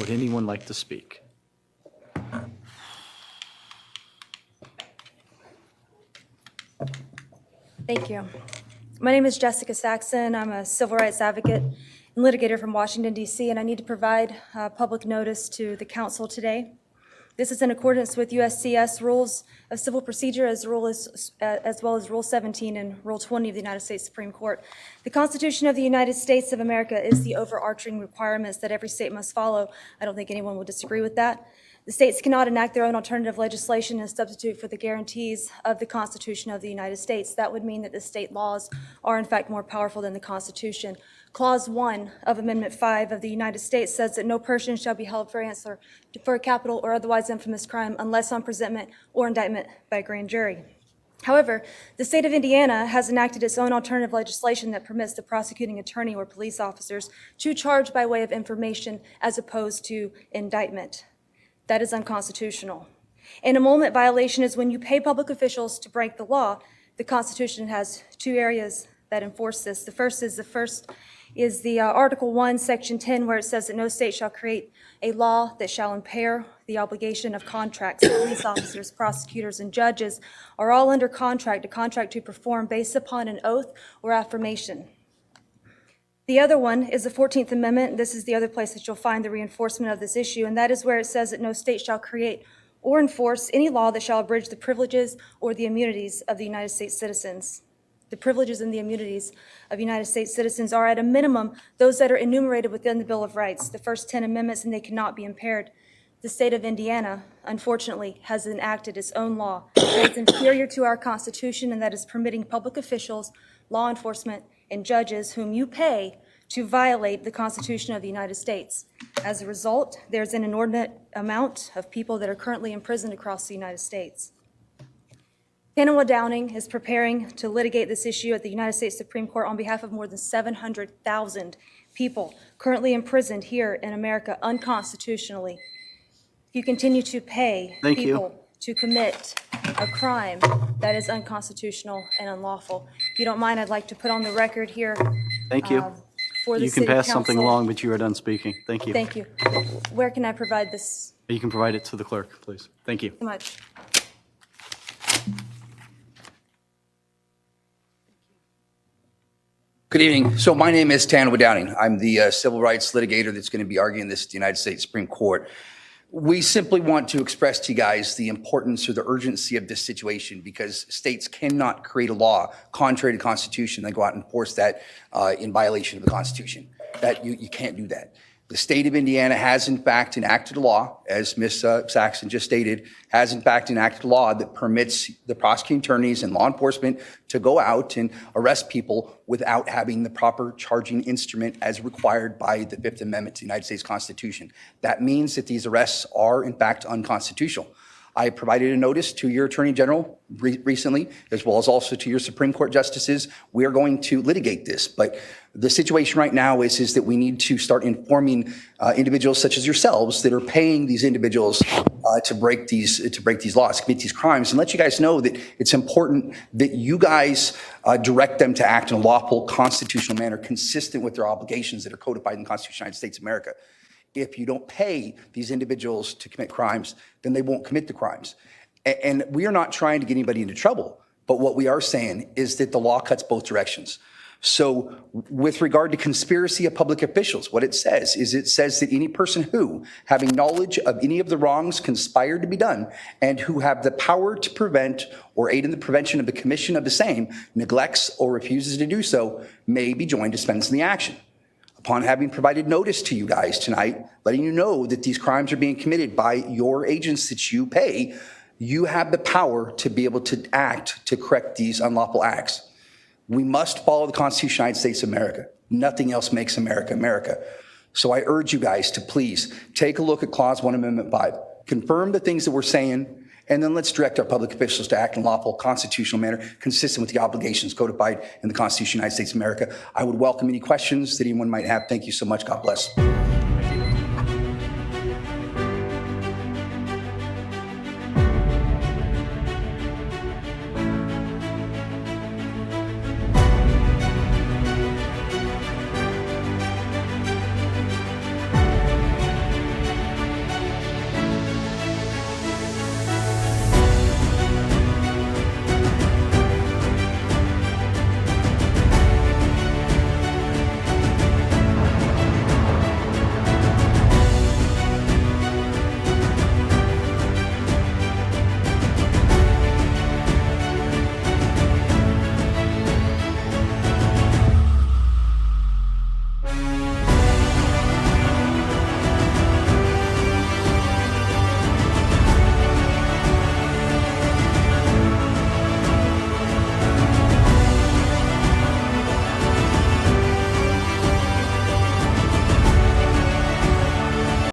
Would anyone like to speak? Thank you. My name is Jessica Saxon. I'm a civil rights advocate and litigator from Washington, D.C., and I need to provide public notice to the council today. This is in accordance with USCS Rules of Civil Procedure as well as Rule 17 and Rule 20 of the United States Supreme Court. The Constitution of the United States of America is the overarching requirements that every state must follow. I don't think anyone will disagree with that. The states cannot enact their own alternative legislation and substitute for the guarantees of the Constitution of the United States. That would mean that the state laws are in fact more powerful than the Constitution. Clause 1 of Amendment 5 of the United States says that no person shall be held for answer for a capital or otherwise infamous crime unless on presentment or indictment by a grand jury. However, the state of Indiana has enacted its own alternative legislation that permits the prosecuting attorney or police officers to charge by way of information as opposed to indictment. That is unconstitutional. An emolument violation is when you pay public officials to break the law. The Constitution has two areas that enforce this. The first is the Article 1, Section 10, where it says that no state shall create a law that shall impair the obligation of contracts. Police officers, prosecutors, and judges are all under contract, a contract to perform based upon an oath or affirmation. The other one is the 14th Amendment. This is the other place that you'll find the reinforcement of this issue, and that is where it says that no state shall create or enforce any law that shall abridge the privileges or the immunities of the United States citizens. The privileges and the immunities of United States citizens are at a minimum those that are enumerated within the Bill of Rights, the first 10 amendments, and they cannot be impaired. The state of Indiana, unfortunately, has enacted its own law that is inferior to our Constitution and that is permitting public officials, law enforcement, and judges whom you pay to violate the Constitution of the United States. As a result, there's an inordinate amount of people that are currently imprisoned across the United States. Kanawha Downing is preparing to litigate this issue at the United States Supreme Court on behalf of more than 700,000 people currently imprisoned here in America unconstitutionally. If you continue to pay people to commit a crime that is unconstitutional and unlawful. If you don't mind, I'd like to put on the record here. Thank you. For the You city can pass council. something along, but you are done speaking. Thank you. Thank you. Where can I provide this You can provide it to the clerk, please. Thank you. so much? Good evening. So my name is Kanawha Downing. I'm the civil rights litigator that's going to be arguing this at the United States Supreme Court. We simply want to express to you guys the importance or the urgency of this situation because states cannot create a law contrary to the Constitution and go out and enforce that in violation of the Constitution. That you can't do that. The state of Indiana has in fact enacted a law, as Ms. Saxon just stated, has in fact enacted a law that permits the prosecuting attorneys and law enforcement to go out and arrest people without having the proper charging instrument as required by the Fifth Amendment to the United States Constitution. That means that these arrests are in fact unconstitutional. I provided a notice to your Attorney General recently, as well as also to your Supreme Court justices. We are going to litigate this, but the situation right now is that we need to start informing individuals such as yourselves that are paying these individuals to break these laws, commit these crimes, and let you guys know that it's important that you guys direct them to act in a lawful, constitutional manner consistent with their obligations that are codified in the Constitution of the United States of America. If you don't pay these individuals to commit crimes, then they won't commit the crimes. And we are not trying to get anybody into trouble, but what we are saying is that the law cuts both directions. So with regard to conspiracy of public officials, what it says is it says that any person who, having knowledge of any of the wrongs conspired to be done and who have the power to prevent or aid in the prevention of the commission of the same, neglects or refuses to do so, may be joined dispensing the action. Upon having provided notice to you guys tonight, letting you know that these crimes are being committed by your agents that you pay, you have the power to be able to act to correct these unlawful acts. We must follow the Constitution of the United States of America. Nothing else makes America, America. So I urge you guys to please take a look at Clause 1, Amendment 5. Confirm the things that we're saying, and then let's direct our public officials to act in a lawful, constitutional manner consistent with the obligations codified in the Constitution of the United States of America. I would welcome any questions that anyone might have. Thank you so much. God bless.